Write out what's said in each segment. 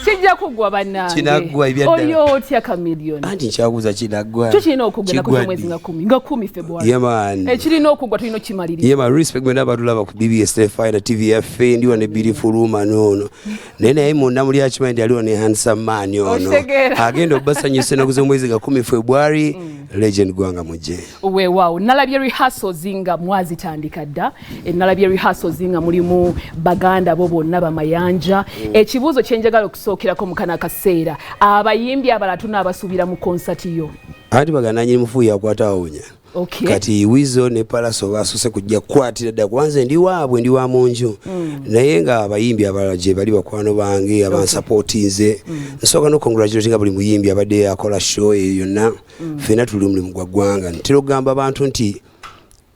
Kijja kugwa bannange. Kinagwa ebyadda. Oyo otya Chameleone. Anti nkyabuuza kinagwa. Tukirina okugenda ku mwezi nga 10. Nga 10 February. Yeah man. Ekirina okugwa tulina kimaliriza. Yeah man, respect mwe n'abatulaba ku BBS Telefine TV yaffe ndi wane beautiful woman ono. Naye munda muli akimanyi ali wane handsome man ono. Agenda obasanyuse n'okuza mwezi nga 10 February. Legend gwanga mujje. We wow. Nalabye rehearsals nga mwazitandika dda. Nalabye rehearsals nga mulimu baganda bo bonna bamayanja. Ekibuuzo kyenjagala okusookirako mu kana kaseera. Abayimbi abalala tunaabasuubira mu concert yo. Ati baganda nyiri mufuuya akwata awunya. Okay. Kati Wizo ne Palaso basuse kujja kwatira dda kwanze ndi waabwe ndi wa munju. Naye nga abayimbi abalala gye bali bakwano bange abansupportinze. Nsooka no congratulating buli muyimbi abadde akola show yonna. Fena tuli mulimu gwa ggwanga. Ntero gamba abantu nti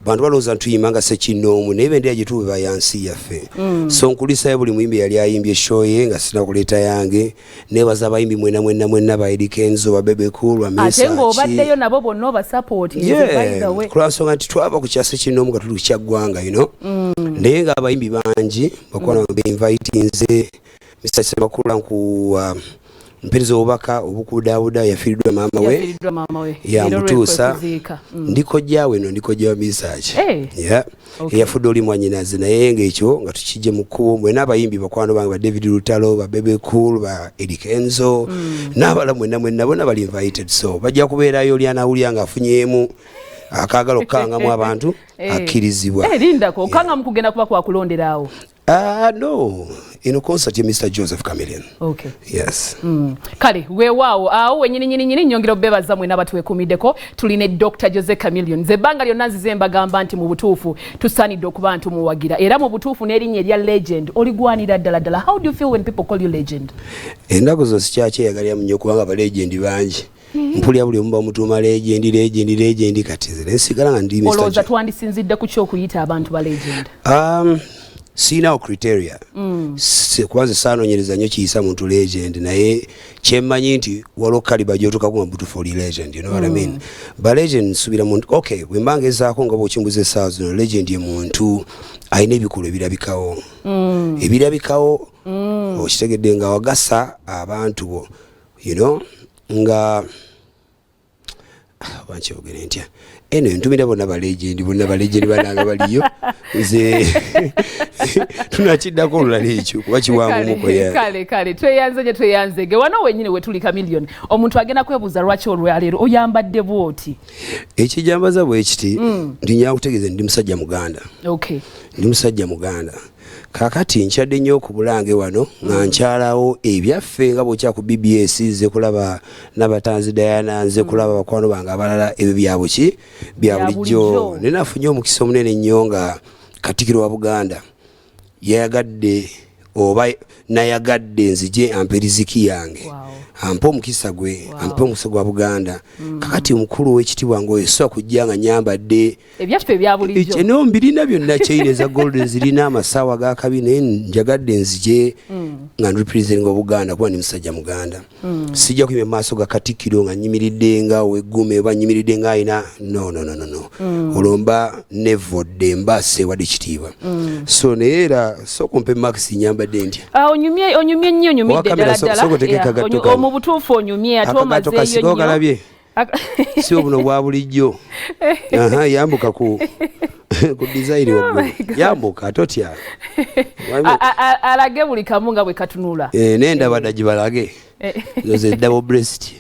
bantu balooza ntuyimanga sekinoomu naye bendera gye tuba yansi yaffe. So nkulisayo buli muyimbi yali ayimbye show ye nga sina kuleeta yange. Nebaza abayimbi mwenna ba Eddie Kenzo ba Bebe Cool ba Mesa. Ate ng'obaddeyo nabo bonna obasupport. Yeah. Kulwansonga nti twava ku kyase kinoomu nga tuli kya ggwanga you know. Naye nga abayimbi bangi bakwana be invitinze Mr. Sebakula ku mperizo obaka obukudabuda yafiridwa mama we ya mutuusa ndiko jawe no ndiko jawe message yeah okay. Yafudde oli mwanyinaze naye ng'ekyo nga tukijje mu kkubo mwe n'abayimbi bakwano bange ba David Lutalo ba Bebe Cool ba Eddie Kenzo n'abala mwenna bonna bali invited so bajja kubeerayo oli anawulya ng'afunyeemu akagala okukangamu abantu akkirizibwa lindako okanga mukugenda kuba kwakulonderaawo. No. In a concert Mr. Joseph Chameleone. Okay. Yes. Kale weewaawo awo wenyini nyongera bebaza mwe n'abatuwekumiddeko tuline Dr. Joseph Chameleone. Zebbanga lyonna nzize mbagamba nti mu butuufu tusaanidde okuba ntumuwagira era mu butuufu n'erinnya erya legend oligwanira ddala. How do you feel when people call you legend? Ennaku zo sikyakyeyagala nnyo kubanga ba legend bangi. Mpulya buli omu bamutuuma legend kati nze nsigala nga ndi Mr. Olowooza twandisinzidde ku ky'okuyita abantu ba legend? Sina criteria. Kwanza saanonyereza nnyo kiyisa muntu legend naye kyemmanyi nti waliwo kaliba gy'otuukako butu for legend, you know what I mean? Ba legend nsubira muntu okay bwe mba ngezaako nga bw'okimbuza essaawa zino legend ye muntu alina ebikulu ebirabikawo. Ebirabikawo okitegedde nga wagasa abantu bo you know nga bankyogere ntya eno ntumira bonna ba legend bananga baliyo nze tunakiddako olulala ekyo kuba kiwangumuko kale tweyanzege wano wenyini we tuli Chameleone omuntu agenda kwebuuza lwaki olwaleero oyambadde bwoti ekijambaza bwe kiti ndinya kutegeeza ndi musajja muganda. Okay. Ndi musajja muganda kakati nkyadde nnyo ku bulange wano nga nkyalawo ebyaffe nga bwokya ku BBS ze kulaba n'abatanzi Diana nze kulaba bakwano bange abalala ebyo byabuki bya bulijjo nenafunye omukisa omunene nnyo nga Katikkiro wa Buganda yayagadde oba nayagadde nzije ampe riziki yange. Ampe omukisa gwe ampe omukisa gwa Buganda kakati omukulu w'ekitibwa ngoyo so kujja nga nyambadde ebyaffe bya bulijjo no mbirina byonna chain za golden zirina amasawa ga kabine njagadde nzije nga representing Buganda kuba ndi musajja muganda. Sijja kuyima maaso ga Katikkiro nga nyimiridde nga wegume ba nyimiridde nga ina no olomba nevodde mbase wadi kitiibwa so neera so kumpe max nyambadde ntya onyumye nnyo nyumidde ddala mu butuufu onyumye ate omazeeyo nnyo si obuno bwa bulijjo yambuka ku design waggulu yambuka totya alage buli kamu nga bwe katunula nendaba dagibalage zoze double breast.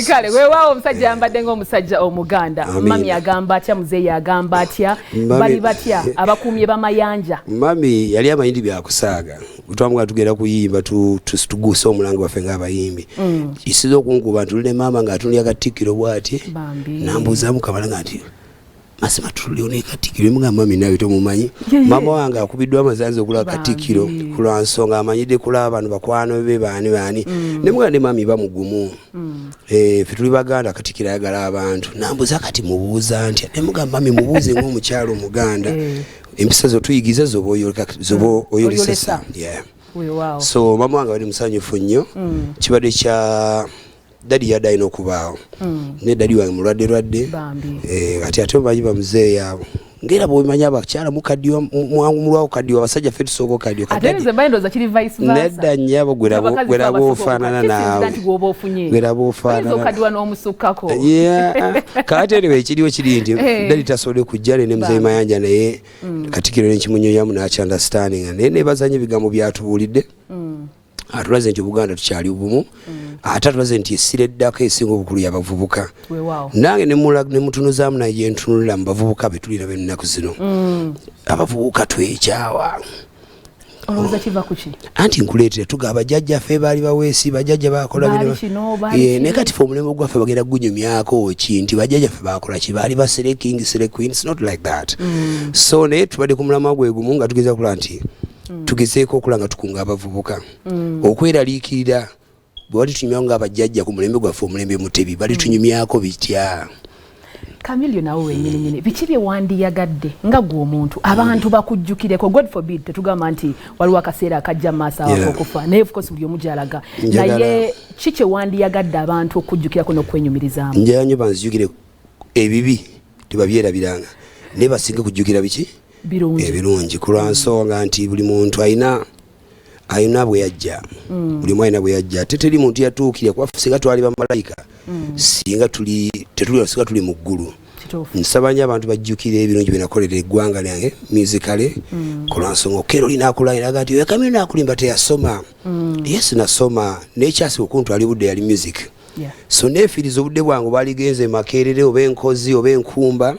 Kale weewaawo omusajja yambadde ng'omusajja omuganda. Mami agamba atya, muzeeyi agamba atya, bali batya abakuumye bamayanja. Mami yali amayindi byakusaaga. Twamugala tugenda kuyimba tuguuse omulango waffe ng'abayimbi. Kisiza okunkuba ntulire maama ng'atunulya Katikkiro bw'ati. Nambuuzaamu Kamala nti masima tulio Katikkiro mga mami nawe tomumanyi. Mama wange akubiddwa amazanzi okula Katikkiro kulwa nsonga amanyide kula abantu bakwano be baani ne mugande mami bamugumu ffe tuli Baganda Katikkiro ayagala abantu nambuza kati mubuuza ntya ne mugamba mami mubuuze ng'omukyalo Omuganda empisa zo tuyigiza zobo oyolisesa so mama wange bali musanyufu nnyo kibadde kya dadi yadde alina okubaawo ne dadi wange mulwadde ati ate bayiba muzeeyi abo ngera bwemanya abakyala mukaddiwa mulwawo kaddiwa abasajja ffe tusooka okaddiwa atenze bayindoza kiri vice versa nedda nnyabo gweraba ofaanana naawe gweraba ofaanana okaddiwa n'omusukkako kaate erewe ekiriwo kiri nti dali tasobole kujja ne muzeyi Mayanja naye Katikkiro n'ekimunyonyamu n'akyandastanding naye nebazanya ebigambo byatubuulidde atulaze nti Buganda tukyali bumu ate atulaze nti essira eddako esinga obukulu y'abavubuka nange ne mutunuzaamu naye gyentunulira mu bavubuka be tulira b'ennaku zino abavubuka twekyawa olowooza kiva ku ki anti nkuleetera tuga abajjajjaffe baali baweesi bajjajja baakola naye kati fe omulembe gwaffe bagenda gunyumyako ki nti bajjajjaffe baakola ki baali basere king sere queen it's not like that so naye tubadde ku mulamwa gwe gumu nga tugeza kula nti tugezeeko okula nga tukunga abavubuka okweraliikirira bwe wali tunyumyawo ng'abajjajja ku mulembe gwaffe omulembe mutebi bali tunyumyako bitya Chameleone nawe wenyini biki bye wandiyagadde nga gwe omuntu abantu bakujjukireko God forbid tetugamba nti waliwo akaseera akajja maaso awo okufa naye of course buli omu gy'alaga naye kiki wandiyagadde abantu okujjukirako n'okwenyumirizaamu njala nnyo banzijukire ebibi tebabyerabiranga naye basinge kujjukira biki ebirungi ku lwansonga nti buli muntu ayina bwe yajja buli omu ayina bwe yajja ate teri muntu yatuukire kuba singa twali bamalayika singa tuli mu ggulu nsaba nnyo abantu bajjukire ebirungi byenakolera eggwanga lyange musicale ku lwansonga okero linaakulayiraga nti Chameleone naakulimba teyasoma yes nasoma nekyasi okuntu ali budde yali music so neefiriza obudde bwange baligenze makerere oba enkozi oba enkumba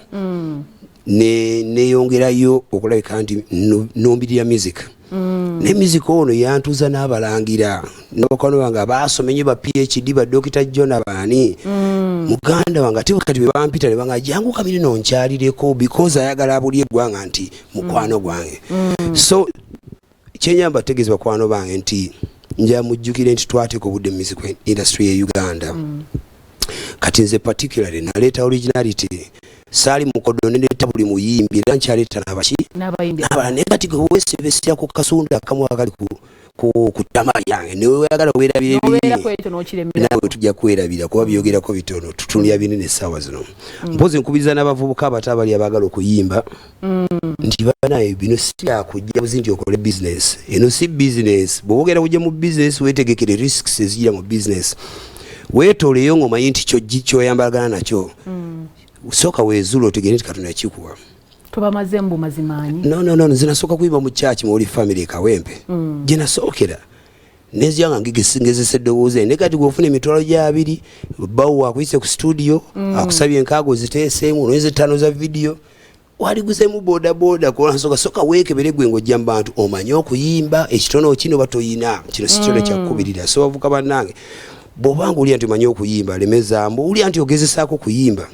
neyongerayo okulabika nti nombirira music ne music ono yantuza n'abalangira n'abakwano bange abaasoma ennyo ba PhD ba Dr. John abaani muganda wange ate kati bwe bampita ne banga jangu Chameleone nonkyalireko because ayagala abuli eggwanga nti mukwano gwange so kyenyamba tegezi bakwano bange nti nja mujjukire nti twateeka obudde mu music industry ye Uganda kati nze particularly naleeta originality sali mukodo nenda buli muyimbi era nkyaleeta n'abaki n'abalala kati gwe weesebesera ku kasunda akamu akali ku ttama yange newe oyagala weerabira nawe tujja kwerabira kuba byogerako bitono tutunulya binene essaawa zino mpozi nkubiriza n'abavubuka abato abali abaagala okuyimba nti banaye bino si yakujja buzi nti okole business eno si business bw'ogera kujja mu business weetegekere risks ezijira mu business weetoleyo ng'omanyi nti kyoyambalagana nakyo soka weezula otegere nti Katonda yakikuwa tubamaze mbu mazimanyi no zinasooka kuyimba mu church mu family Kawempe gye nasookera neziyanga ngigezesa eddoboozi ne kati gw'ofuna emitwalo gy'abiri bawo akuyise ku studio akusabye enkaago ziteeseemu noyeze 5 za video waliguzemu bodaboda kulansoka soka weekebere gwe ng'ojja mu bantu omanye okuyimba ekitono kino batoyina kino si kyono kyakukubirira so bavuka bannange bw'obanga oli anti omanyi okuyimba lemezambu oli anti ogezesaako kuyimba